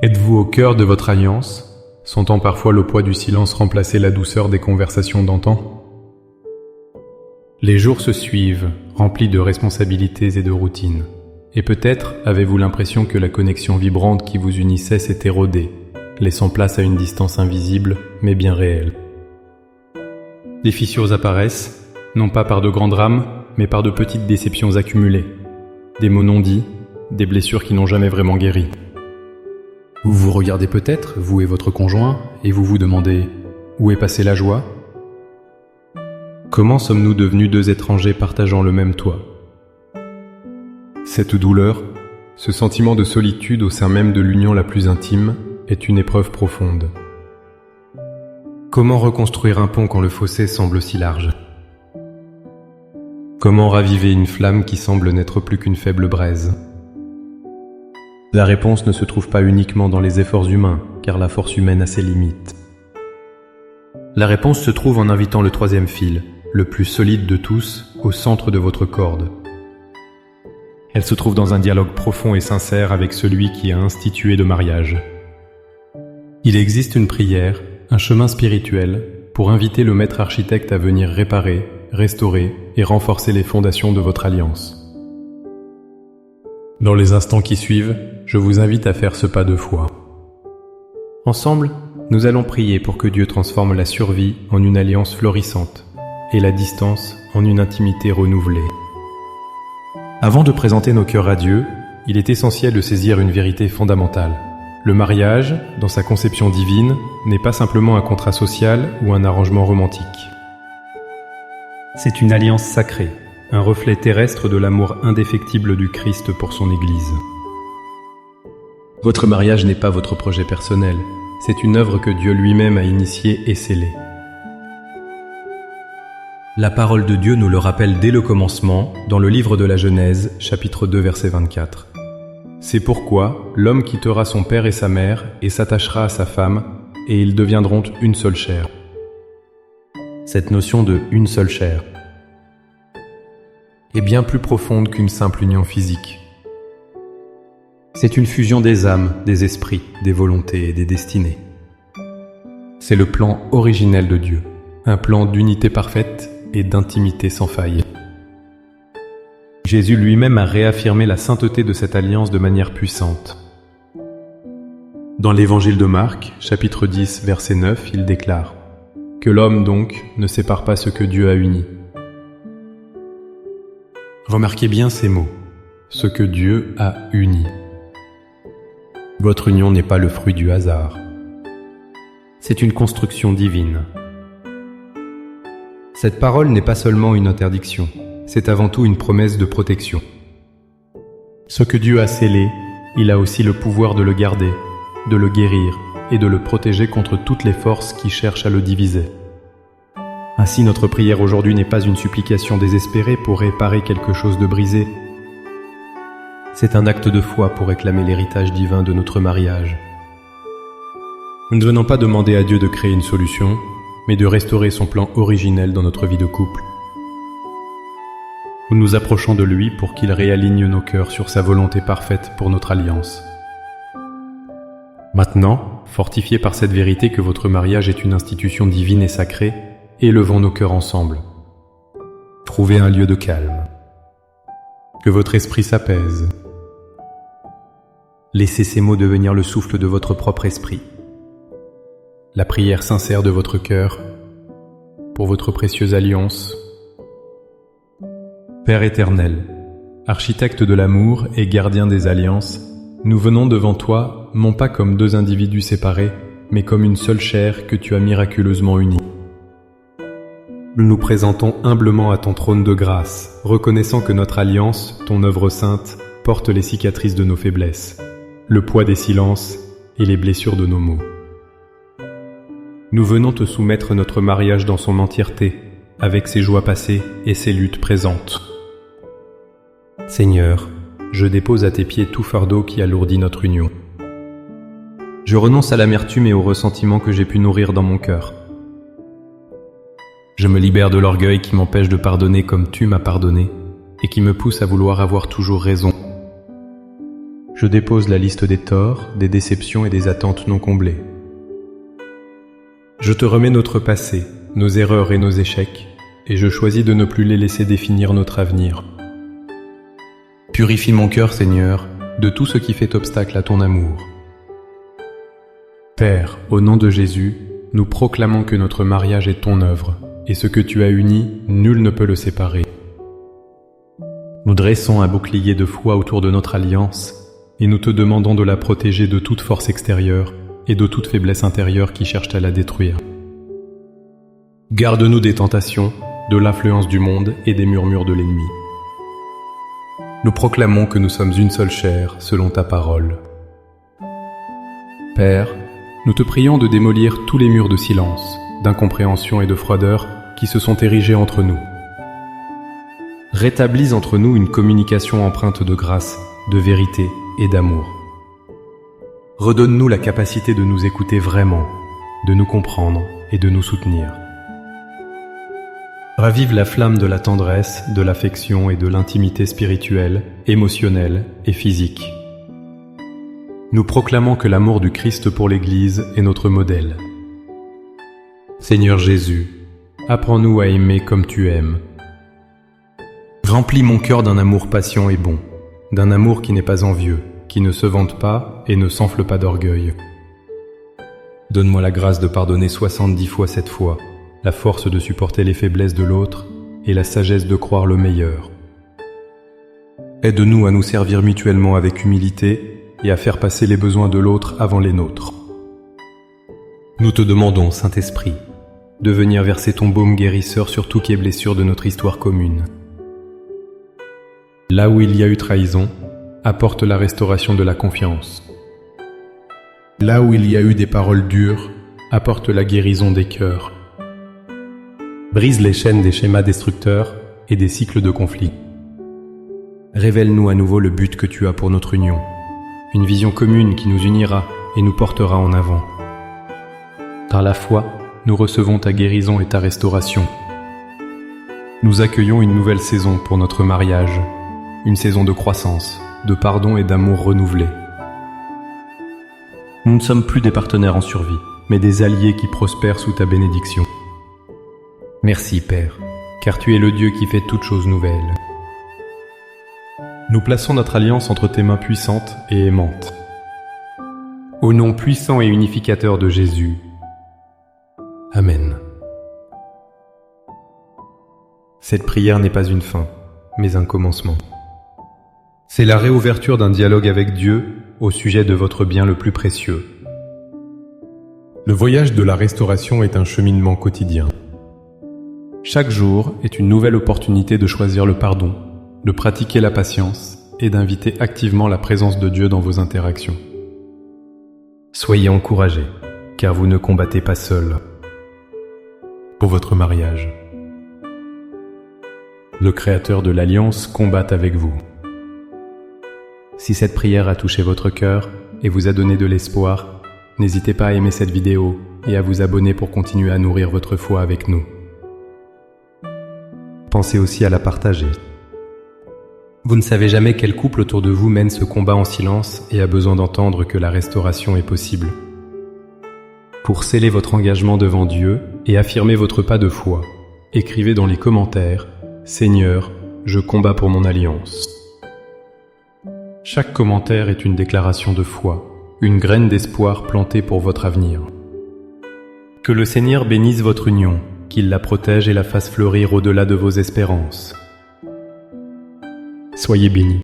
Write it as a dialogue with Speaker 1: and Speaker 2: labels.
Speaker 1: Êtes-vous au cœur de votre alliance, sentant parfois le poids du silence remplacer la douceur des conversations d'antan? Les jours se suivent, remplis de responsabilités et de routines. Et peut-être avez-vous l'impression que la connexion vibrante qui vous unissait s'est érodée, laissant place à une distance invisible, mais bien réelle. Des fissures apparaissent, non pas par de grands drames, mais par de petites déceptions accumulées. Des mots non dits, des blessures qui n'ont jamais vraiment guéri. Vous vous regardez peut-être, vous et votre conjoint, et vous vous demandez « Où est passée la joie ?» Comment sommes-nous devenus deux étrangers partageant le même toit? Cette douleur, ce sentiment de solitude au sein même de l'union la plus intime, est une épreuve profonde. Comment reconstruire un pont quand le fossé semble si large? Comment raviver une flamme qui semble n'être plus qu'une faible braise? La réponse ne se trouve pas uniquement dans les efforts humains, car la force humaine a ses limites. La réponse se trouve en invitant le troisième fil, le plus solide de tous, au centre de votre corde. Elle se trouve dans un dialogue profond et sincère avec celui qui a institué le mariage. Il existe une prière, un chemin spirituel, pour inviter le maître architecte à venir réparer, restaurer et renforcer les fondations de votre alliance. Dans les instants qui suivent, je vous invite à faire ce pas de foi. Ensemble, nous allons prier pour que Dieu transforme la survie en une alliance florissante et la distance en une intimité renouvelée. Avant de présenter nos cœurs à Dieu, il est essentiel de saisir une vérité fondamentale. Le mariage, dans sa conception divine, n'est pas simplement un contrat social ou un arrangement romantique. C'est une alliance sacrée, un reflet terrestre de l'amour indéfectible du Christ pour son Église. Votre mariage n'est pas votre projet personnel, c'est une œuvre que Dieu lui-même a initiée et scellée. La parole de Dieu nous le rappelle dès le commencement, dans le livre de la Genèse, chapitre 2, verset 24. C'est pourquoi l'homme quittera son père et sa mère et s'attachera à sa femme, et ils deviendront une seule chair. Cette notion de « une seule chair » est bien plus profonde qu'une simple union physique. C'est une fusion des âmes, des esprits, des volontés et des destinées. C'est le plan originel de Dieu, un plan d'unité parfaite et d'intimité sans faille. Jésus lui-même a réaffirmé la sainteté de cette alliance de manière puissante. Dans l'évangile de Marc, chapitre 10, verset 9, il déclare « Que l'homme donc ne sépare pas ce que Dieu a uni ». Remarquez bien ces mots, ce que Dieu a uni. Votre union n'est pas le fruit du hasard. C'est une construction divine. Cette parole n'est pas seulement une interdiction, c'est avant tout une promesse de protection. Ce que Dieu a scellé, il a aussi le pouvoir de le garder, de le guérir et de le protéger contre toutes les forces qui cherchent à le diviser. Ainsi, notre prière aujourd'hui n'est pas une supplication désespérée pour réparer quelque chose de brisé. C'est un acte de foi pour réclamer l'héritage divin de notre mariage. Nous ne venons pas demander à Dieu de créer une solution, mais de restaurer son plan originel dans notre vie de couple. Nous nous approchons de lui pour qu'il réaligne nos cœurs sur sa volonté parfaite pour notre alliance. Maintenant, fortifiés par cette vérité que votre mariage est une institution divine et sacrée, élevons nos cœurs ensemble. Trouvez un lieu de calme. Que votre esprit s'apaise. Laissez ces mots devenir le souffle de votre propre esprit. La prière sincère de votre cœur pour votre précieuse alliance. Père éternel, architecte de l'amour et gardien des alliances, nous venons devant toi, non pas comme deux individus séparés, mais comme une seule chair que tu as miraculeusement unie. Nous nous présentons humblement à ton trône de grâce, reconnaissant que notre alliance, ton œuvre sainte, porte les cicatrices de nos faiblesses, le poids des silences et les blessures de nos mots. Nous venons te soumettre notre mariage dans son entièreté, avec ses joies passées et ses luttes présentes. Seigneur, je dépose à tes pieds tout fardeau qui alourdit notre union. Je renonce à l'amertume et au ressentiment que j'ai pu nourrir dans mon cœur. Je me libère de l'orgueil qui m'empêche de pardonner comme tu m'as pardonné et qui me pousse à vouloir avoir toujours raison. je dépose la liste des torts, des déceptions et des attentes non comblées. Je te remets notre passé, nos erreurs et nos échecs, et je choisis de ne plus les laisser définir notre avenir. Purifie mon cœur, Seigneur, de tout ce qui fait obstacle à ton amour. Père, au nom de Jésus, nous proclamons que notre mariage est ton œuvre, et ce que tu as uni, nul ne peut le séparer. Nous dressons un bouclier de foi autour de notre alliance, et nous te demandons de la protéger de toute force extérieure et de toute faiblesse intérieure qui cherche à la détruire. Garde-nous des tentations, de l'influence du monde et des murmures de l'ennemi. Nous proclamons que nous sommes une seule chair, selon ta parole. Père, nous te prions de démolir tous les murs de silence, d'incompréhension et de froideur qui se sont érigés entre nous. Rétablis entre nous une communication empreinte de grâce, de vérité et d'amour. Redonne-nous la capacité de nous écouter vraiment, de nous comprendre et de nous soutenir. Ravive la flamme de la tendresse, de l'affection et de l'intimité spirituelle, émotionnelle et physique. Nous proclamons que l'amour du Christ pour l'Église est notre modèle. Seigneur Jésus, apprends-nous à aimer comme tu aimes. Remplis mon cœur d'un amour patient et bon, d'un amour qui n'est pas envieux, qui ne se vante pas et ne s'enfle pas d'orgueil. Donne-moi la grâce de pardonner 70 fois 7 fois, la force de supporter les faiblesses de l'autre et la sagesse de croire le meilleur. Aide-nous à nous servir mutuellement avec humilité et à faire passer les besoins de l'autre avant les nôtres. Nous te demandons, Saint-Esprit, de venir verser ton baume guérisseur sur toutes les blessures de notre histoire commune. Là où il y a eu trahison, apporte la restauration de la confiance. Là où il y a eu des paroles dures, apporte la guérison des cœurs. Brise les chaînes des schémas destructeurs et des cycles de conflits. Révèle-nous à nouveau le but que tu as pour notre union, une vision commune qui nous unira et nous portera en avant. Par la foi, nous recevons ta guérison et ta restauration. Nous accueillons une nouvelle saison pour notre mariage, une saison de croissance, de pardon et d'amour renouvelé. Nous ne sommes plus des partenaires en survie, mais des alliés qui prospèrent sous ta bénédiction. Merci Père, car tu es le Dieu qui fait toutes choses nouvelles. Nous plaçons notre alliance entre tes mains puissantes et aimantes. Au nom puissant et unificateur de Jésus. Amen. Cette prière n'est pas une fin, mais un commencement. C'est la réouverture d'un dialogue avec Dieu au sujet de votre bien le plus précieux. Le voyage de la restauration est un cheminement quotidien. Chaque jour est une nouvelle opportunité de choisir le pardon, de pratiquer la patience et d'inviter activement la présence de Dieu dans vos interactions. Soyez encouragés, car vous ne combattez pas seuls pour votre mariage. Le Créateur de l'Alliance combat avec vous. Si cette prière a touché votre cœur et vous a donné de l'espoir, n'hésitez pas à aimer cette vidéo et à vous abonner pour continuer à nourrir votre foi avec nous. Pensez aussi à la partager. Vous ne savez jamais quel couple autour de vous mène ce combat en silence et a besoin d'entendre que la restauration est possible. Pour sceller votre engagement devant Dieu et affirmer votre pas de foi, écrivez dans les commentaires « Seigneur, je combats pour mon alliance ». Chaque commentaire est une déclaration de foi, une graine d'espoir plantée pour votre avenir. Que le Seigneur bénisse votre union, qu'il la protège et la fasse fleurir au-delà de vos espérances. Soyez bénis.